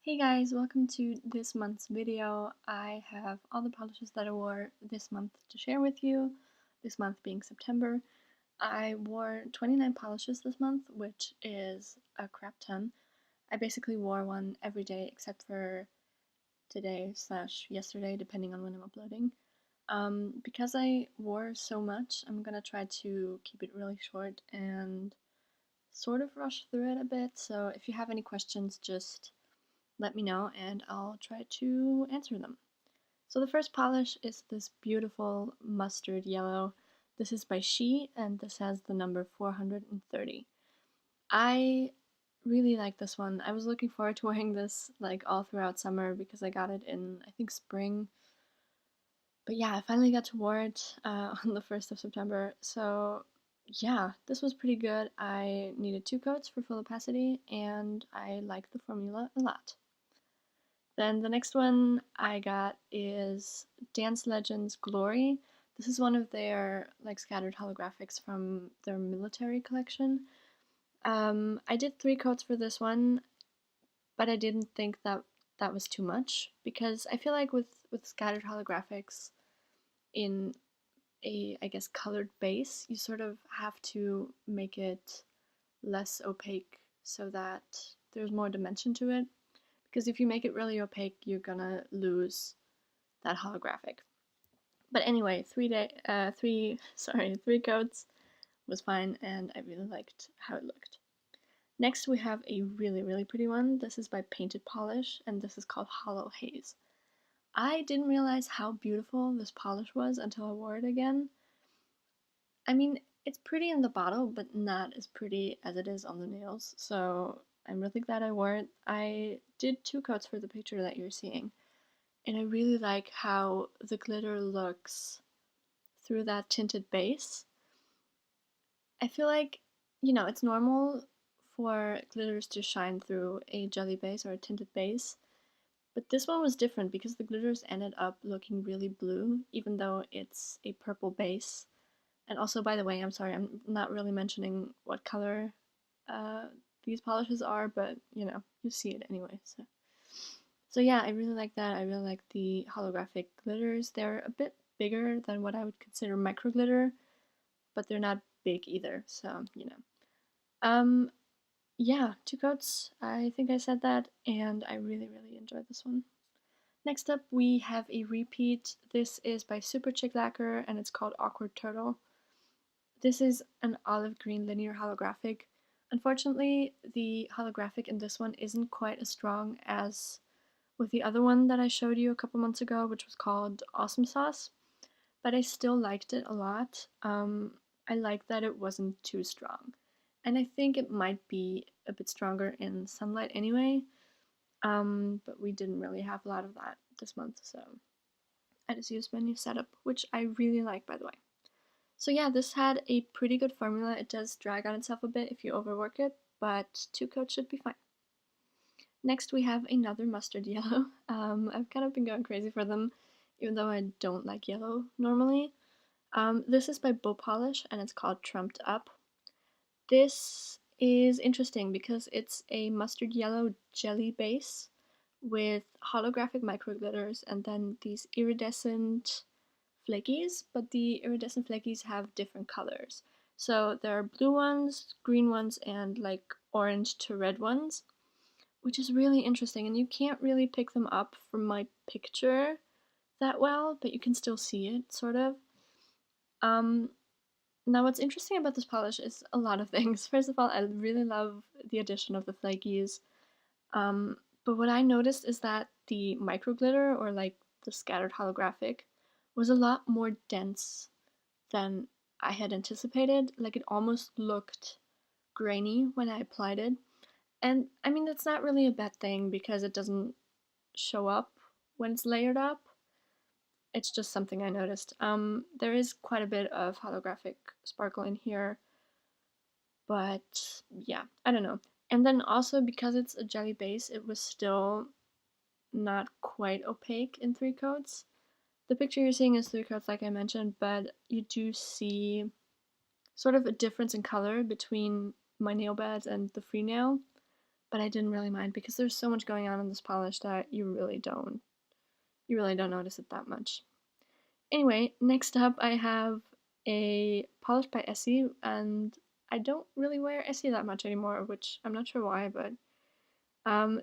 Hey guys, welcome to this month's video. I have all the polishes that I wore this month to share with you, this month being September. I wore 29 polishes this month, which is a crap ton. I basically wore one every day except for today/yesterday, depending on when I'm uploading. Because I wore so much, I'm gonna try to keep it really short and sort of rush through it a bit, so if you have any questions, just let me know and I'll try to answer them. So the first polish is this beautiful mustard yellow. This is by She and this has the number 430. I really like this one. I was looking forward to wearing this like all throughout summer because I got it in I think spring. But yeah, I finally got to wear it on the 1st of September. So yeah, this was pretty good. I needed 2 coats for full opacity and I like the formula a lot. Then the next one I got is Dance Legends Glory. This is one of their like scattered holographics from their military collection. I did 3 coats for this one, but I didn't think that that was too much because I feel like with scattered holographics in a I guess colored base, you sort of have to make it less opaque so that there's more dimension to it. Because if you make it really opaque, you're gonna lose that holographic. But anyway, 3 coats was fine, and I really liked how it looked. Next, we have a really pretty one. This is by Painted Polish, and this is called Holo Haze. I didn't realize how beautiful this polish was until I wore it again. I mean, it's pretty in the bottle, but not as pretty as it is on the nails, so I'm really glad I wore it. I did 2 coats for the picture that you're seeing, and I really like how the glitter looks through that tinted base. I feel like, it's normal for glitters to shine through a jelly base or a tinted base, but this one was different because the glitters ended up looking really blue, even though it's a purple base. And also, by the way, I'm sorry, I'm not really mentioning what color these polishes are, but you see it anyway. So yeah, I really like that. I really like the holographic glitters. They're a bit bigger than what I would consider micro glitter, but they're not big either. So um, yeah, 2 coats. I think I said that, and I really enjoyed this one. Next up, we have a repeat. This is by Superchic Lacquer, and it's called Awkward Turtle. This is an olive green linear holographic. Unfortunately, the holographic in this one isn't quite as strong as with the other one that I showed you a couple months ago, which was called Awesome Sauce, but I still liked it a lot. I like that it wasn't too strong, and I think it might be a bit stronger in sunlight anyway, but we didn't really have a lot of that this month, so I just used my new setup, which I really like, by the way. So yeah, this had a pretty good formula. It does drag on itself a bit if you overwork it, but 2 coats should be fine. Next we have another mustard yellow. I've kind of been going crazy for them, even though I don't like yellow normally. This is by Bow Polish and it's called Trumped Up. This is interesting because it's a mustard yellow jelly base with holographic micro glitters and then these iridescent flakies, but the iridescent flakies have different colors. So there are blue ones, green ones, and like orange to red ones, which is really interesting, and you can't really pick them up from my picture that well, but you can still see it, sort of. Now what's interesting about this polish is a lot of things. First of all, I really love the addition of the flakies, but what I noticed is that the micro glitter, or like the scattered holographic, was a lot more dense than I had anticipated. Like it almost looked grainy when I applied it. And I mean, that's not really a bad thing because it doesn't show up when it's layered up. It's just something I noticed. There is quite a bit of holographic sparkle in here, but yeah, I don't know. And then also because it's a jelly base, it was still not quite opaque in 3 coats. The picture you're seeing is 3 coats like I mentioned, but you do see sort of a difference in color between my nail beds and the free nail. but I didn't really mind because there's so much going on in this polish that you really don't notice it that much. Anyway, next up I have a polish by Essie, and I don't really wear Essie that much anymore, which I'm not sure why, but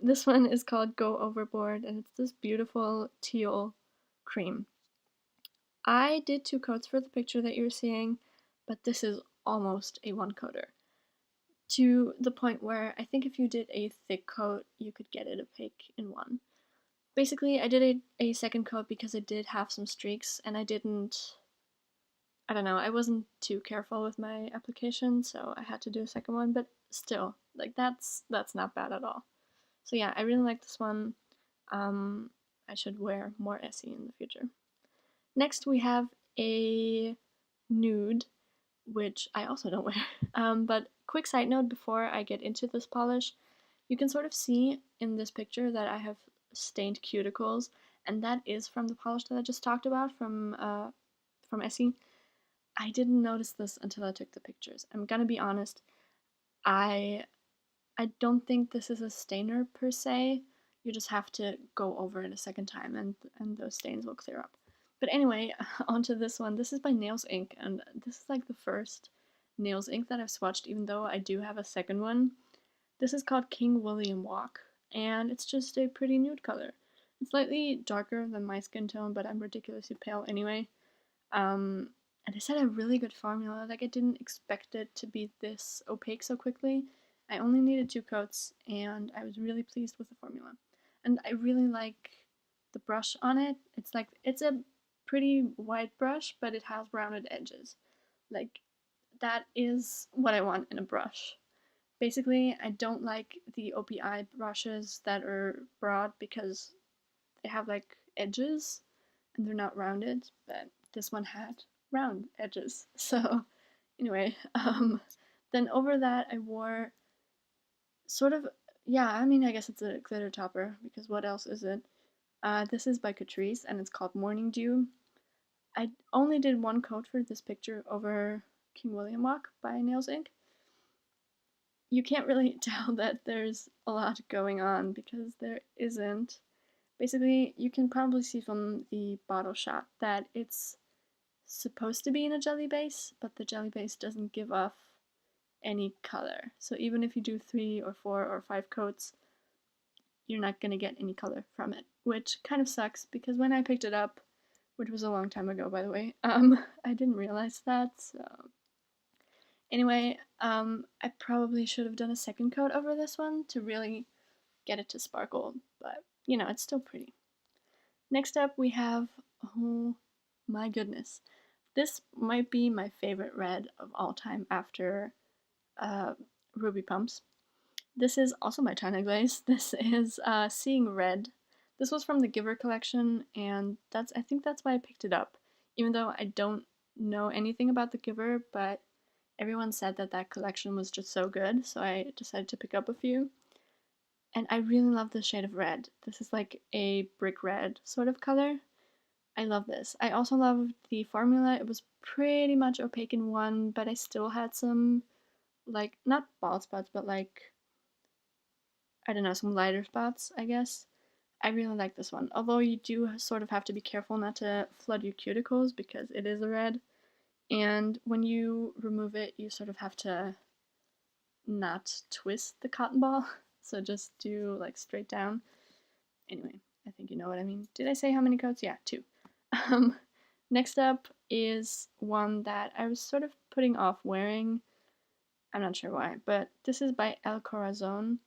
this one is called Go Overboard, and it's this beautiful teal cream. I did 2 coats for the picture that you're seeing, but this is almost a 1-coater. To the point where I think if you did a thick coat, you could get it opaque in one. Basically, I did a second coat because it did have some streaks, and I don't know, I wasn't too careful with my application, so I had to do a second one, but still, like, that's not bad at all. So yeah, I really like this one. I should wear more Essie in the future. Next, we have a nude, which I also don't wear. But quick side note before I get into this polish, you can sort of see in this picture that I have stained cuticles, and that is from the polish that I just talked about from Essie. I didn't notice this until I took the pictures. I'm gonna be honest, I don't think this is a stainer per se. You just have to go over it a second time and those stains will clear up. But anyway, onto this one. This is by Nails Inc. and this is like the first Nails Inc. that I've swatched, even though I do have a second one. This is called King William Walk, and it's just a pretty nude color. It's slightly darker than my skin tone, but I'm ridiculously pale anyway. And it's had a really good formula. Like, I didn't expect it to be this opaque so quickly. I only needed 2 coats, and I was really pleased with the formula. And I really like the brush on it. It's a pretty white brush, but it has rounded edges. Like, that is what I want in a brush. Basically, I don't like the OPI brushes that are broad because they have like edges and they're not rounded, but this one had round edges. So anyway, then over that I wore sort of, yeah, I mean, I guess it's a glitter topper because what else is it? This is by Catrice and it's called Morning Dew. I only did 1 coat for this picture over King William Walk by Nails Inc. You can't really tell that there's a lot going on because there isn't. Basically, you can probably see from the bottle shot that it's supposed to be in a jelly base, but the jelly base doesn't give off any color. So even if you do 3 or 4 or 5 coats, you're not going to get any color from it, which kind of sucks because when I picked it up, which was a long time ago by the way, I didn't realize that, so anyway, I probably should have done a second coat over this one to really get it to sparkle, but you know, it's still pretty. Next up we have, oh my goodness, this might be my favorite red of all time after Ruby Pumps. This is also my China Glaze. This is Seeing Red. This was from the Giver collection, and I think that's why I picked it up, even though I don't know anything about the Giver, but everyone said that that collection was just so good, so I decided to pick up a few. And I really love this shade of red. This is like a brick red sort of color. I love this. I also love the formula. It was pretty much opaque in one, but I still had some, like, not bald spots, but like, I don't know, some lighter spots, I guess. I really like this one. Although you do sort of have to be careful not to flood your cuticles because it is a red. And when you remove it, you sort of have to not twist the cotton ball. So just do like straight down. Anyway, I think you know what I mean. Did I say how many coats? Yeah, 2. Next up is one that I was sort of putting off wearing. I'm not sure why, but this is by El Corazon.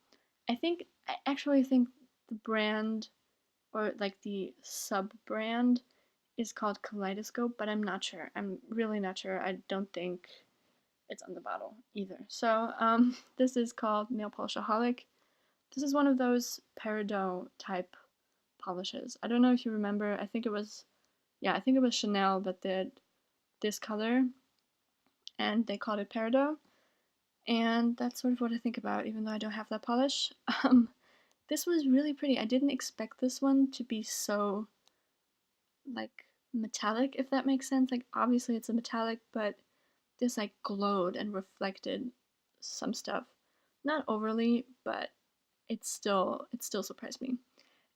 I actually think the brand, or like the sub-brand, is called Kaleidoscope, but I'm not sure. I'm really not sure. I don't think it's on the bottle either. So this is called Nailpolishaholic. This is one of those peridot type polishes. I don't know if you remember. I think it was Chanel that did this color, and they called it peridot. And that's sort of what I think about, even though I don't have that polish. This was really pretty. I didn't expect this one to be so, like, metallic, if that makes sense. Like, obviously it's a metallic, but this, like, glowed and reflected some stuff. Not overly, but it still surprised me.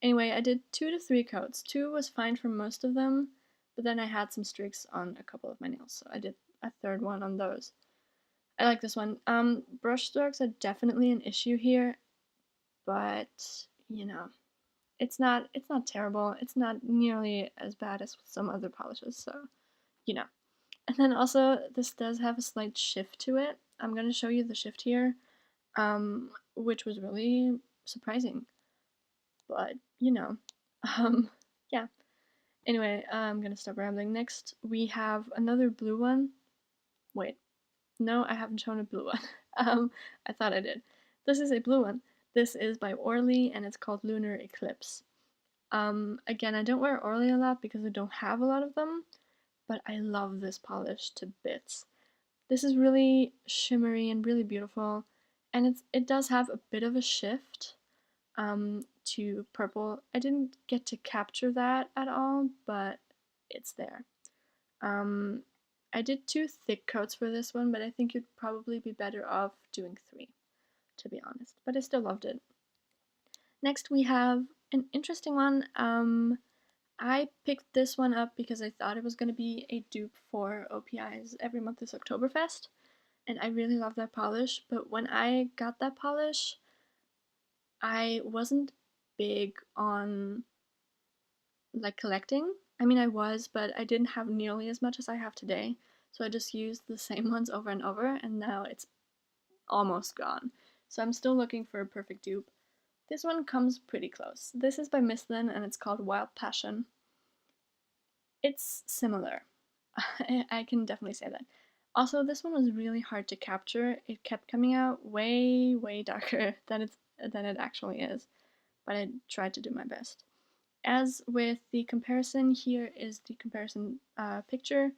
Anyway, I did 2 to 3 coats. 2 was fine for most of them, but then I had some streaks on a couple of my nails, so I did a third one on those. I like this one. Brush strokes are definitely an issue here, but you know, it's not terrible. It's not nearly as bad as some other polishes, so you know. And then also this does have a slight shift to it. I'm gonna show you the shift here, which was really surprising. But you know, yeah. Anyway, I'm gonna stop rambling. Next, we have another blue one. Wait, no, I haven't shown a blue one. I thought I did. This is a blue one. This is by Orly, and it's called Lunar Eclipse. Again, I don't wear Orly a lot because I don't have a lot of them, but I love this polish to bits. This is really shimmery and really beautiful, and it does have a bit of a shift to purple. I didn't get to capture that at all, but it's there. I did 2 thick coats for this one, but I think you'd probably be better off doing 3, to be honest. But I still loved it. Next, we have an interesting one. I picked this one up because I thought it was going to be a dupe for OPI's Every Month is Oktoberfest, and I really love that polish, but when I got that polish, I wasn't big on like collecting. I mean, I was, but I didn't have nearly as much as I have today, so I just used the same ones over and over, and now it's almost gone. So I'm still looking for a perfect dupe. This one comes pretty close. This is by Misslyn, and it's called Wild Passion. It's similar. I can definitely say that. Also, this one was really hard to capture. It kept coming out way, way darker than it actually is, but I tried to do my best. As with the comparison, here is the comparison picture.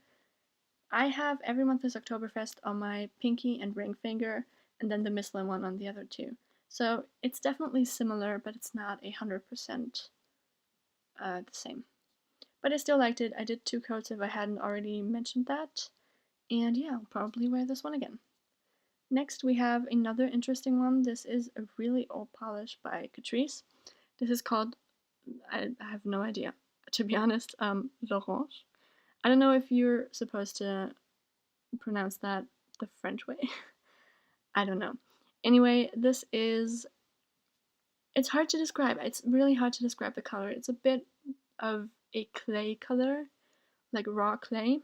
I have Every Month is Oktoberfest on my pinky and ring finger, and then the Misslyn one on the other two. So it's definitely similar, but it's not 100% the same. But I still liked it. I did 2 coats if I hadn't already mentioned that. And yeah, I'll probably wear this one again. Next we have another interesting one. This is a really old polish by Catrice. This is called, I have no idea, to be honest, L'Orange. I don't know if you're supposed to pronounce that the French way. I don't know. Anyway, this is, it's hard to describe. It's really hard to describe the color. It's a bit of a clay color, like raw clay.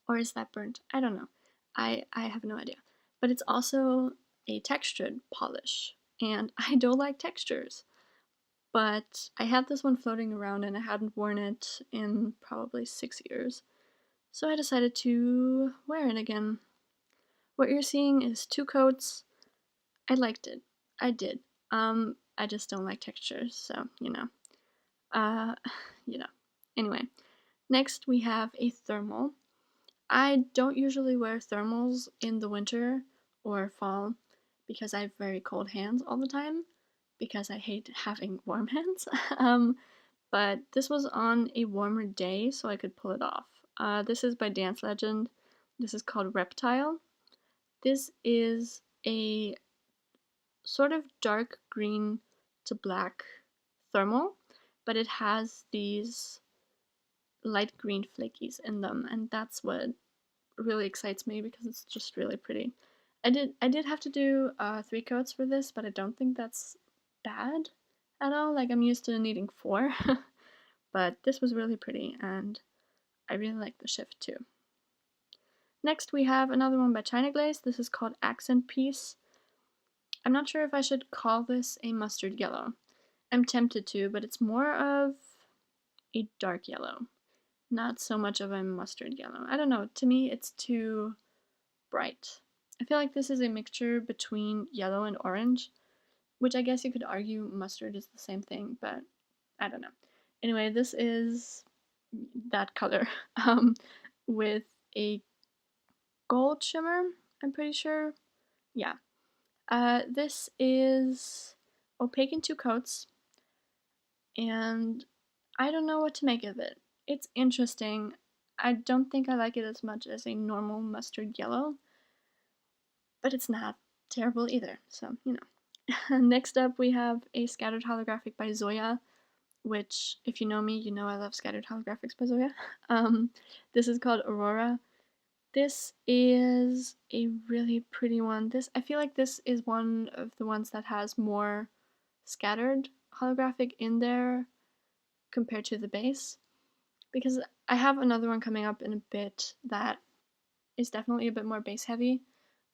Or is that burnt? I don't know. I have no idea. But it's also a textured polish, and I don't like textures. But I had this one floating around and I hadn't worn it in probably 6 years. So I decided to wear it again. What you're seeing is 2 coats. I liked it. I did. I just don't like textures, so, you know. Anyway, next we have a thermal. I don't usually wear thermals in the winter or fall because I have very cold hands all the time, because I hate having warm hands. But this was on a warmer day, so I could pull it off. This is by Dance Legend. This is called Reptile. This is a sort of dark green to black thermal, but it has these light green flakies in them, and that's what really excites me because it's just really pretty. I did have to do 3 coats for this, but I don't think that's bad at all. Like, I'm used to needing 4, but this was really pretty, and I really like the shift too. Next we have another one by China Glaze. This is called Accent Piece. I'm not sure if I should call this a mustard yellow. I'm tempted to, but it's more of a dark yellow. Not so much of a mustard yellow. I don't know, to me it's too bright. I feel like this is a mixture between yellow and orange, which I guess you could argue mustard is the same thing, but I don't know. Anyway, this is that color with a gold shimmer, I'm pretty sure. Yeah. This is opaque in 2 coats, and I don't know what to make of it. It's interesting. I don't think I like it as much as a normal mustard yellow, but it's not terrible either, so, you know. Next up, we have a scattered holographic by Zoya, which, if you know me, you know I love scattered holographics by Zoya. This is called Aurora. This is a really pretty one. I feel like this is one of the ones that has more scattered holographic in there compared to the base, because I have another one coming up in a bit that is definitely a bit more base heavy,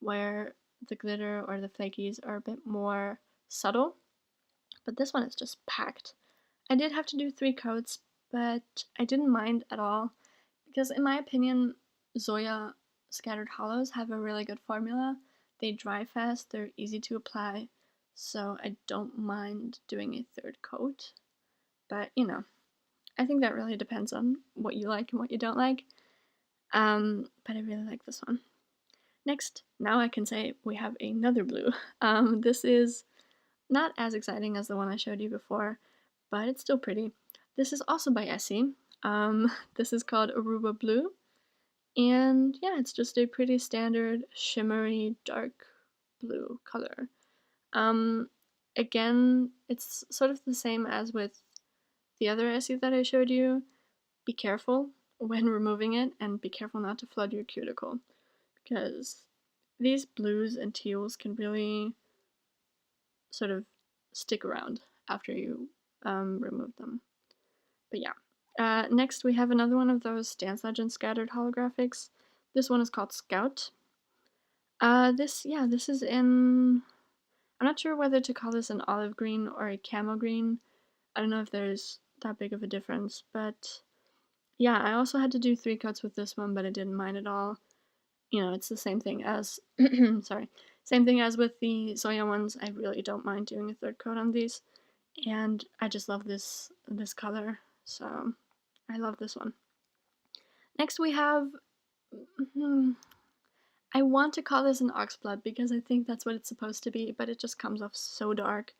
where the glitter or the flakies are a bit more subtle, but this one is just packed. I did have to do 3 coats, but I didn't mind at all, because in my opinion, Zoya scattered hollows have a really good formula. They dry fast, they're easy to apply, so I don't mind doing a 3rd coat. But, you know, I think that really depends on what you like and what you don't like. But I really like this one. Next, now I can say we have another blue. This is not as exciting as the one I showed you before, but it's still pretty. This is also by Essie. This is called Aruba Blue. And yeah, it's just a pretty standard shimmery dark blue color. Again, it's sort of the same as with the other Essie that I showed you. Be careful when removing it, and be careful not to flood your cuticle, because these blues and teals can really sort of stick around after you remove them. But yeah. Next we have another one of those Dance Legend scattered holographics. This one is called Scout. This is in, I'm not sure whether to call this an olive green or a camo green. I don't know if there's that big of a difference, but yeah, I also had to do 3 coats with this one, but I didn't mind at all. You know, it's the same thing as, sorry, same thing as with the Zoya ones. I really don't mind doing a 3rd coat on these, and I just love this color, so I love this one. Next we have, I want to call this an oxblood because I think that's what it's supposed to be, but it just comes off so dark.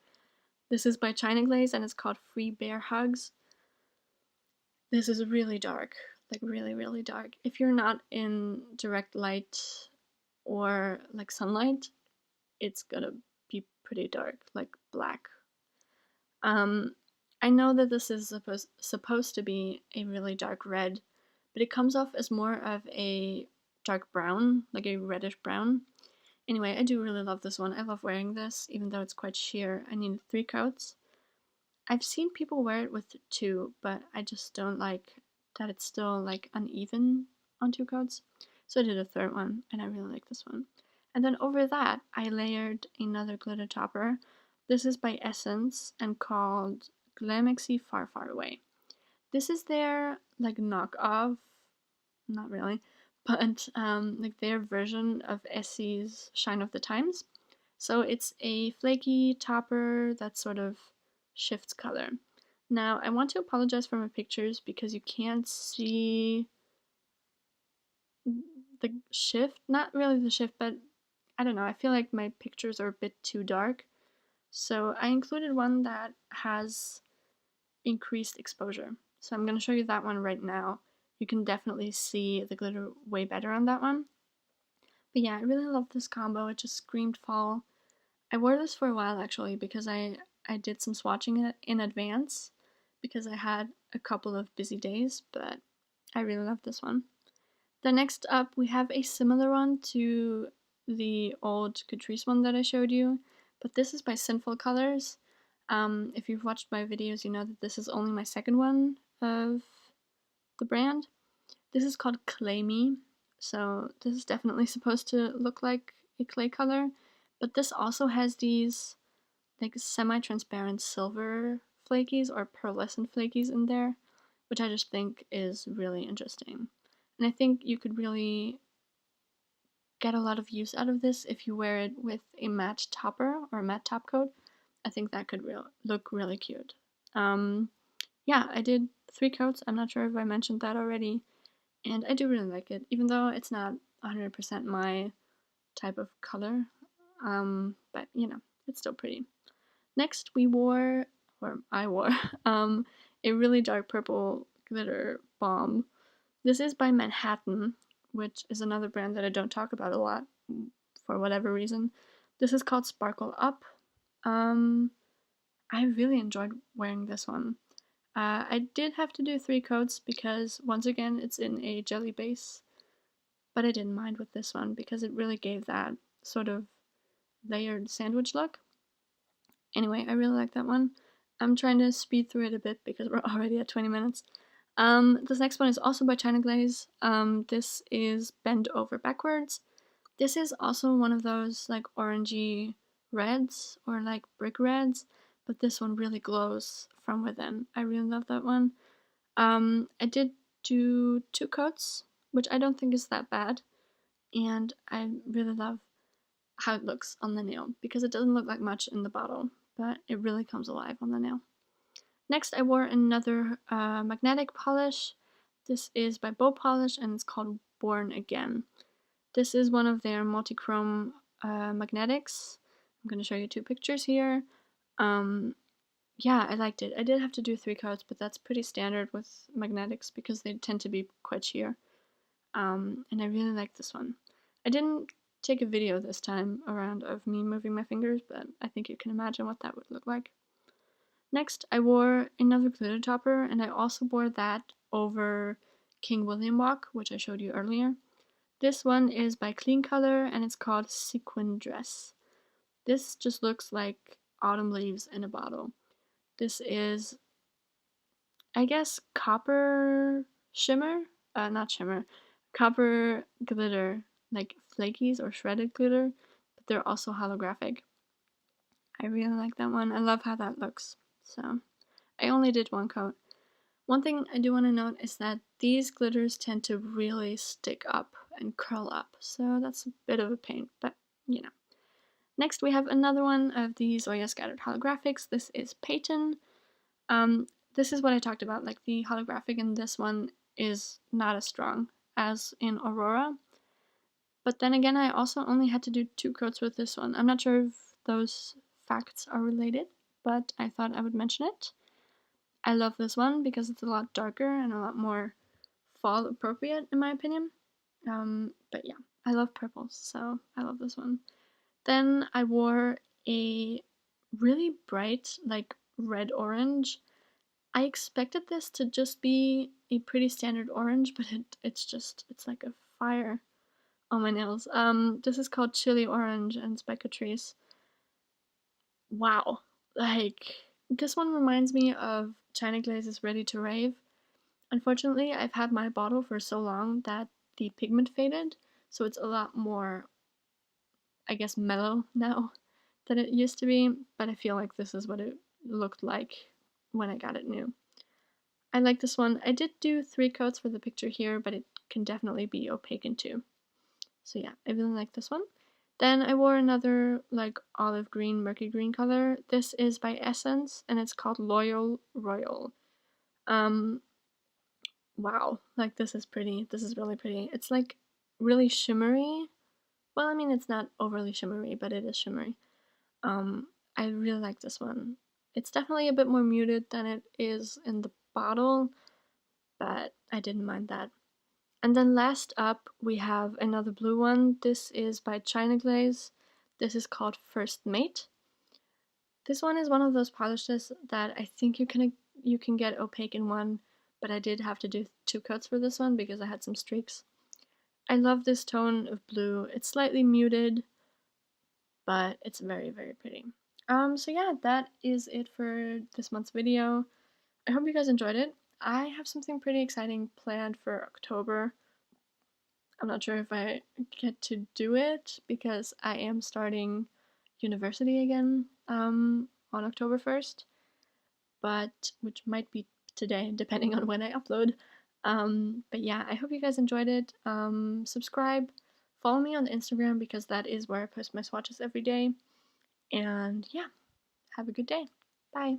This is by China Glaze and it's called Free Bear Hugs. This is really dark, like really, really dark. If you're not in direct light or like sunlight, it's gonna be pretty dark, like black. I know that this is supposed to be a really dark red, but it comes off as more of a dark brown, like a reddish brown. Anyway, I do really love this one. I love wearing this, even though it's quite sheer. I need 3 coats. I've seen people wear it with 2, but I just don't like that it's still like uneven on 2 coats. So I did a 3rd one, and I really like this one. And then over that, I layered another glitter topper. This is by Essence and called Glamaxy Far Far Away. This is their like knockoff, not really, but like their version of Essie's Shine of the Times. So it's a flaky topper that sort of shifts color. Now I want to apologize for my pictures because you can't see the shift, not really the shift, but I don't know, I feel like my pictures are a bit too dark. So I included one that has increased exposure. So I'm going to show you that one right now. You can definitely see the glitter way better on that one. But yeah, I really love this combo. It just screamed fall. I wore this for a while actually because I did some swatching in advance because I had a couple of busy days, but I really love this one. The next up, we have a similar one to the old Catrice one that I showed you, but this is by Sinful Colors. If you've watched my videos, you know that this is only my 2nd one of the brand. This is called Clay Me, so this is definitely supposed to look like a clay color, but this also has these like semi-transparent silver flakies or pearlescent flakies in there, which I just think is really interesting. And I think you could really get a lot of use out of this if you wear it with a matte topper or a matte top coat. I think that could look really cute. Yeah, I did 3 coats. I'm not sure if I mentioned that already. And I do really like it, even though it's not 100% my type of color. But, you know, it's still pretty. Next, I wore, a really dark purple glitter bomb. This is by Manhattan, which is another brand that I don't talk about a lot for whatever reason. This is called Sparkle Up. I really enjoyed wearing this one. I did have to do 3 coats because, once again, it's in a jelly base, but I didn't mind with this one because it really gave that sort of layered sandwich look. Anyway, I really like that one. I'm trying to speed through it a bit because we're already at 20 minutes. This next one is also by China Glaze. This is Bend Over Backwards. This is also one of those like orangey reds or like brick reds, but this one really glows from within. I really love that one. I did do 2 coats, which I don't think is that bad, and I really love how it looks on the nail because it doesn't look like much in the bottle, but it really comes alive on the nail. Next, I wore another magnetic polish. This is by Bow Polish and it's called Born Again. This is one of their multi-chrome magnetics. I'm going to show you 2 pictures here. Yeah, I liked it. I did have to do 3 coats, but that's pretty standard with magnetics because they tend to be quite sheer. And I really like this one. I didn't take a video this time around of me moving my fingers, but I think you can imagine what that would look like. Next, I wore another glitter topper, and I also wore that over King William Walk, which I showed you earlier. This one is by KleanColor, and it's called Sequin Dress. This just looks like autumn leaves in a bottle. This is, I guess, copper shimmer? Not shimmer. Copper glitter, like flakies or shredded glitter, but they're also holographic. I really like that one. I love how that looks. So, I only did 1 coat. One thing I do want to note is that these glitters tend to really stick up and curl up, so that's a bit of a pain, but you know. Next, we have another one of the Zoya Scattered Holographics. This is Payton. This is what I talked about, like the holographic in this one is not as strong as in Aurora. But then again, I also only had to do 2 coats with this one. I'm not sure if those facts are related, but I thought I would mention it. I love this one because it's a lot darker and a lot more fall appropriate in my opinion. But yeah, I love purples, so I love this one. Then I wore a really bright, like red-orange. I expected this to just be a pretty standard orange, but it's like a fire on my nails. This is called Chili Orange and it's by Catrice. Wow. Like, this one reminds me of China Glaze's Ready to Rave. Unfortunately, I've had my bottle for so long that the pigment faded, so it's a lot more, I guess, mellow now than it used to be, but I feel like this is what it looked like when I got it new. I like this one. I did do 3 coats for the picture here, but it can definitely be opaque in 2. So yeah, I really like this one. Then I wore another like olive green, murky green color. This is by Essence and it's called Loyal Royal. Wow, like this is pretty. This is really pretty. It's like really shimmery. Well, I mean it's not overly shimmery, but it is shimmery. I really like this one. It's definitely a bit more muted than it is in the bottle, but I didn't mind that. And then last up, we have another blue one. This is by China Glaze. This is called First Mate. This one is one of those polishes that I think you can get opaque in one, but I did have to do 2 coats for this one because I had some streaks. I love this tone of blue. It's slightly muted, but it's very, very pretty. So yeah, that is it for this month's video. I hope you guys enjoyed it. I have something pretty exciting planned for October. I'm not sure if I get to do it because I am starting university again on October 1st, but which might be today depending on when I upload. But yeah, I hope you guys enjoyed it. Subscribe, follow me on Instagram because that is where I post my swatches every day. And yeah, have a good day. Bye.